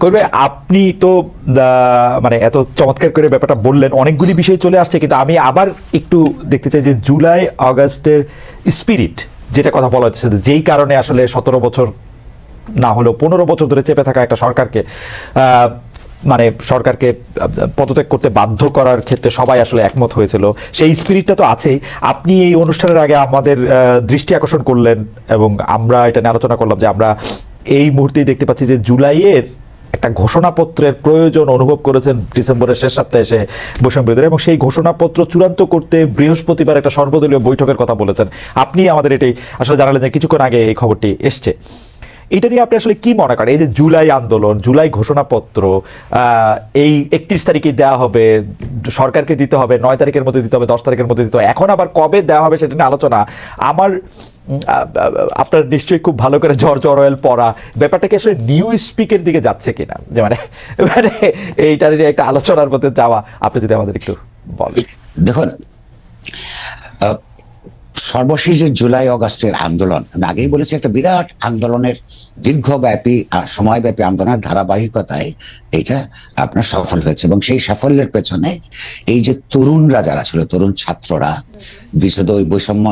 করবে আপনি তো মানে এত চমৎকার করে ব্যাপারটা বললেন, অনেকগুলি বিষয় চলে আসছে, কিন্তু আমি আবার একটু দেখতে চাই যে জুলাই আগস্টের স্পিরিট যেটা কথা বলা হচ্ছে, যেই কারণে আসলে 17 বছর না হলেও 15 বছর ধরে চেপে থাকা একটা সরকারকে মানে সরকারকে পদত্যাগ করতে বাধ্য করার ক্ষেত্রে সবাই আসলে একমত হয়েছিল, সেই স্পিরিটটা তো আছেই। আপনি এই অনুষ্ঠানের আগে আমাদের দৃষ্টি আকর্ষণ করলেন এবং আমরা এটা নিয়ে আলোচনা করলাম যে আমরা এই মুহূর্তেই দেখতে পাচ্ছি যে জুলাইয়ের একটা ঘোষণাপত্রের প্রয়োজন অনুভব করেছেন ডিসেম্বরের শেষ সপ্তাহে এসে বৈষম্য বিরোধীরা, এবং সেই ঘোষণাপত্র চূড়ান্ত করতে বৃহস্পতিবার একটা সর্বদলীয় বৈঠকের কথা বলেছেন। আপনি আমাদের এটাই আসলে জানালেন যে কিছুক্ষণ আগে এই খবরটি এসছে। এটা নিয়ে আপনি আসলে কি মনে করেন? এই যে জুলাই আন্দোলন, জুলাই ঘোষণাপত্র, এই 31 তারিখে দেওয়া হবে, সরকারকে দিতে হবে 9 তারিখের মধ্যে দিতে হবে, 10 তারিখের মধ্যে দিতে হবে, এখন আবার কবে দেওয়া হবে সেটা নিয়ে আলোচনা। আমার আপনার নিশ্চয়ই খুব ভালো করে জর্জ অরওয়েল পড়া, ব্যাপারটা কি আসলে নিউ স্পিকের দিকে যাচ্ছে কিনা, যে মানে এইটার নিয়ে একটা আলোচনার মধ্যে যাওয়া, আপনি যদি আমাদের একটু বলেন। দেখুন, সর্বশেষ যে জুলাই অগাস্টের আন্দোলন, আমি আগেই বলেছি, একটা বিরাট আন্দোলনের দীর্ঘব্যাপী সময়ব্যাপী আন্দোলনের ধারাবাহিকতায় এটা আপনার সফল হয়েছে, এবং সেই সাফল্যের পেছনে এই যে তরুণরা যারা ছিল, তরুণ ছাত্ররা, বিশেষত ওই বৈষম্য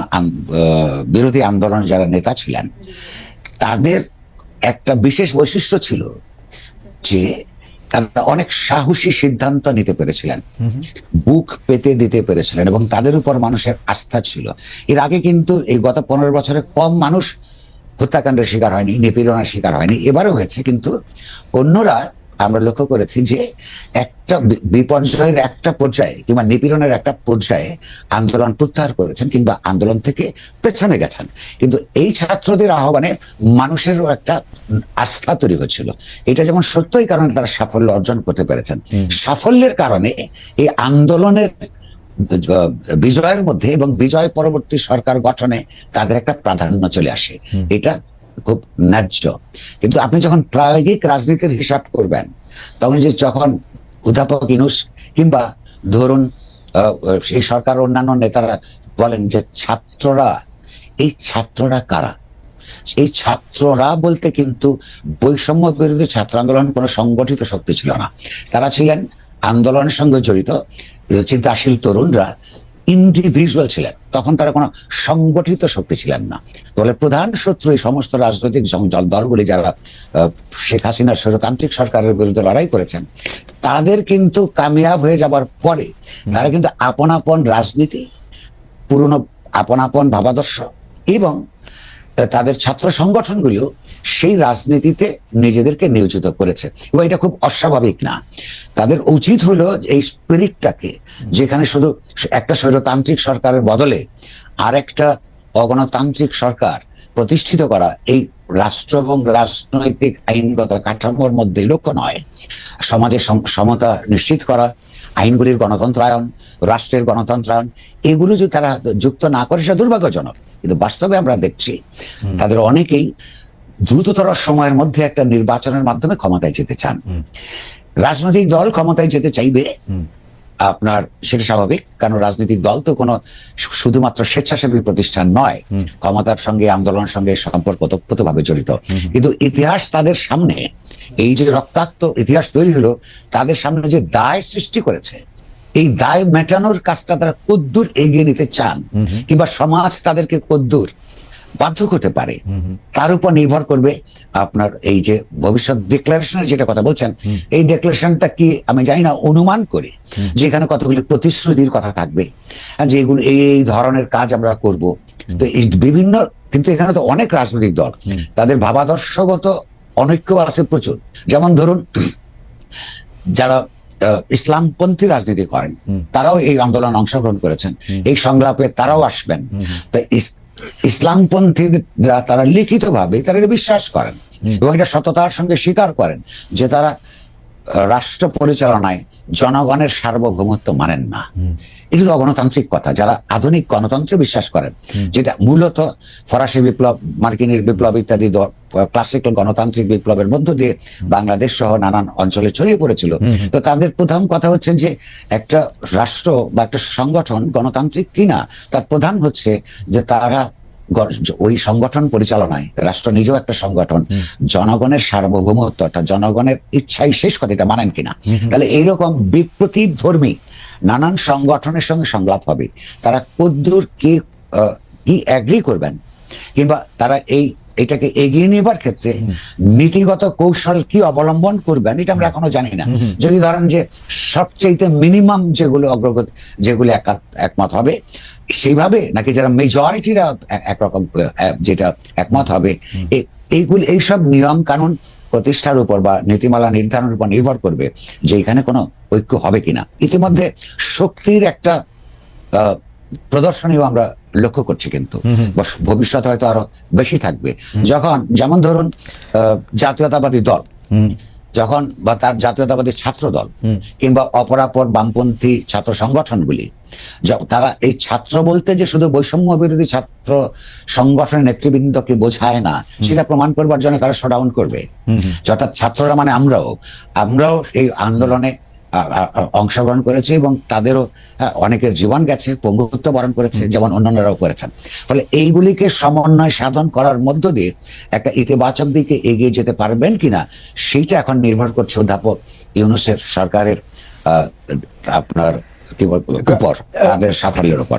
বিরোধী আন্দোলনের যারা নেতা ছিলেন, তাদের একটা বিশেষ বৈশিষ্ট্য ছিল যে তারা অনেক সাহসী সিদ্ধান্ত নিতে পেরেছিলেন, বুক পেতে দিতে পেরেছিলেন, এবং তাদের উপর মানুষের আস্থা ছিল। এর আগে কিন্তু এই গত 15 বছরে কম মানুষ হত্যাকাণ্ডের শিকার হয়নি, নিপীড়নের শিকার হয়নি, এবারও হয়েছে। কিন্তু অন্যরা, আমরা লক্ষ্য করেছি যে একটা বিপর্যয়ের একটা পর্যায়ে কিংবা নিপীড়নের একটা পর্যায়ে আন্দোলন প্রত্যাহার করেছেন কিংবা আন্দোলন থেকে পেছনে গেছেন, কিন্তু এই ছাত্রদের আহ্বানে মানুষেরও একটা আস্থা তৈরি হচ্ছিল। এটা যেমন সত্যই কারণে তারা সাফল্য অর্জন করতে পেরেছেন, সাফল্যের কারণে এই আন্দোলনের বিজয়ের মধ্যে এবং বিজয় পরবর্তী সরকার গঠনে তাদের একটা প্রাধান্য চলে আসে। এটা খুব ন্যায্য। কিন্তু আপনি যখন প্রায়োগিক রাজনীতির হিসাব করবেন, তখন যে যখন অধ্যাপক ইউনূস কিংবা ধরুন সেই সরকার অন্যান্য নেতারা বলেন যে ছাত্ররা, এই ছাত্ররা কারা? এই ছাত্ররা বলতে কিন্তু বৈষম্য বিরোধী ছাত্র আন্দোলন কোনো সংগঠিত শক্তি ছিল না, তারা ছিলেন আন্দোলনের সঙ্গে জড়িত চিন্তাশীল তরুণরা, ইন্ডিভিজুয়াল ছিলেন, তখন তারা কোনো সংগঠিত শক্তি ছিলেন না। বলে প্রধান শত্রু এই সমস্ত রাজনৈতিক দলগুলি যারা শেখ হাসিনার স্বৈরতান্ত্রিক সরকারের বিরুদ্ধে লড়াই করেছেন, তাদের কিন্তু কামিয়াব হয়ে যাবার পরে তারা কিন্তু আপন আপন রাজনীতি, পুরনো আপন আপন ভাবাদর্শ এবং তাদের ছাত্র সংগঠনগুলিও সেই রাজনীতিতে নিজেদেরকে নিয়োজিত করেছে, এবং এটা খুব অস্বাভাবিক না। তাদের উচিত হলো এই স্পিরিটটাকে, যেখানে শুধু একটা স্বৈরতান্ত্রিক সরকারের বদলে আর একটা অগণতান্ত্রিক সরকার প্রতিষ্ঠিত করা, এই রাষ্ট্র এবং রাজনৈতিক আইনগত কাঠামোর মধ্যে লক্ষ্য নয়। সমাজে সমতা নিশ্চিত করা, আইনগুলির গণতন্ত্রায়ন, রাষ্ট্রের গণতন্ত্রায়ন, এগুলো যদি তারা যুক্ত না করে সেটা দুর্ভাগ্যজনক। কিন্তু বাস্তবে আমরা দেখছি তাদের অনেকেই দ্রুততর সময়ের মধ্যে একটা নির্বাচনের মাধ্যমে ক্ষমতায় যেতে চান। রাজনৈতিক দল ক্ষমতায় যেতে চাইবে, আপনার সেটা স্বাভাবিক, কারণ রাজনৈতিক দল তো কোনো শুধুমাত্র স্বেচ্ছাসেবী প্রতিষ্ঠান নয়, ক্ষমতার সঙ্গে আন্দোলনের সঙ্গে সম্পর্ক ওতপ্রোতভাবে জড়িত। কিন্তু ইতিহাস তাদের সামনে, এই যে রক্তাক্ত ইতিহাস তৈরি হলো, তাদের সামনে যে দায় সৃষ্টি করেছে, এই দায় মেটানোর কাজটা তারা কদ্দূর এগিয়ে নিতে চান, কিংবা সমাজ তাদেরকে কদ্দূর বাধ্য করতে পারে, তার উপর নির্ভর করবে আপনার এই যে ভবিষ্যৎ ডিক্লারেশনের যেটা কথা বলছেন, এই ডিক্লারেশনটা কি আমি জানি না, অনুমান করি যে এখানে কতগুলি প্রতিশ্রুতির কথা থাকবে, যে এগুলো এই ধরনের কাজ আমরা করব। তো এই বিভিন্ন, কিন্তু এখানে তো অনেক রাজনৈতিক দল, তাদের ভাবাদর্শগত অনৈক্য আছে প্রচুর। যেমন ধরুন, যারা ইসলামপন্থী রাজনীতি করেন, তারাও এই আন্দোলন অংশগ্রহণ করেছেন, এই সংলাপে তারাও আসবেন। তাই ইসলামপন্থীরা তারা লিখিতভাবে তারা বিশ্বাস করেন এবং এটা সততার সঙ্গে স্বীকার করেন যে তারা রাষ্ট্র পরিচালনায় জনগণের সার্বভৌমত্ব মানেন না। এটা তো অগণতান্ত্রিক কথা। যারা আধুনিক গণতন্ত্রে বিশ্বাস করেন, যেটা মূলত ফরাসি বিপ্লব, মার্কিনের বিপ্লব ইত্যাদি ক্লাসিক্যাল গণতান্ত্রিক বিপ্লবের মধ্য দিয়ে বাংলাদেশ সহ নানান অঞ্চলে ছড়িয়ে পড়েছিল, তো তাদের প্রথম কথা হচ্ছে যে একটা রাষ্ট্র বা একটা সংগঠন গণতান্ত্রিক কিনা তার প্রধান হচ্ছে যে তারা ওই সংগঠন পরিচালনায়, রাষ্ট্র নিজেও একটা সংগঠন, জনগণের সার্বভৌমত্ব, জনগণের ইচ্ছাই শেষ কথা, এটা মানেন কিনা? তাহলে এইরকম বিপ্রতীপ ধর্মী নানান সংগঠনের সঙ্গে সংলাপ হবে, তারা কদ্দূর কি অ্যাগ্রি করবেন, কিংবা তারা এটাকে এগিয়ে নেবার ক্ষেত্রে নীতিগত কৌশল কি অবলম্বন করবেন, এটা আমরা এখনো জানি না। যদি ধরেন যে সবচেয়ে মিনিমাম যেগুলো অগ্রগতি, যেগুলো একমত হবে সেইভাবে, নাকি যারা মেজরিটিরা একরকম যেটা একমত হবে, এইসব নিয়ম কানুন প্রতিষ্ঠার উপর বা নীতিমালা নির্ধারণের উপর নির্ভর করবে যে এখানে কোনো ঐক্য হবে কিনা। ইতিমধ্যে শক্তির একটা প্রদর্শনীও আমরা লক্ষ্য করছি, কিন্তু ভবিষ্যতে হয়তো আরো বেশি থাকবে। যেমন ধরুন জাতীয়তাবাদী দল যখন, বা তার জাতীয়তাবাদী ছাত্র দল, কিংবা অপরাপর বামপন্থী ছাত্র সংগঠনগুলি, তারা এই ছাত্র বলতে যে শুধু বৈষম্য বিরোধী ছাত্র সংগঠনের নেতৃবৃন্দকে বোঝায় না, সেটা প্রমাণ করবার জন্য তারা শোডাউন করবে। অর্থাৎ ছাত্ররা মানে আমরাও এই আন্দোলনে অংশগ্রহণ করেছে এবং তাদেরও অনেকের জীবন গেছে, পঙ্গুত্ব বরণ করেছে, যেমন অন্যান্যরাও করেছেন। ফলে এইগুলিকে সমন্বয় সাধন করার মধ্য দিয়ে একটা ইতিবাচক দিকে এগিয়ে যেতে পারবেন কিনা, সেইটা এখন নির্ভর করছে অধ্যাপক ইউনূসের সরকারের আপনার কি বলবো উপর, তাদের সাফল্যের উপর।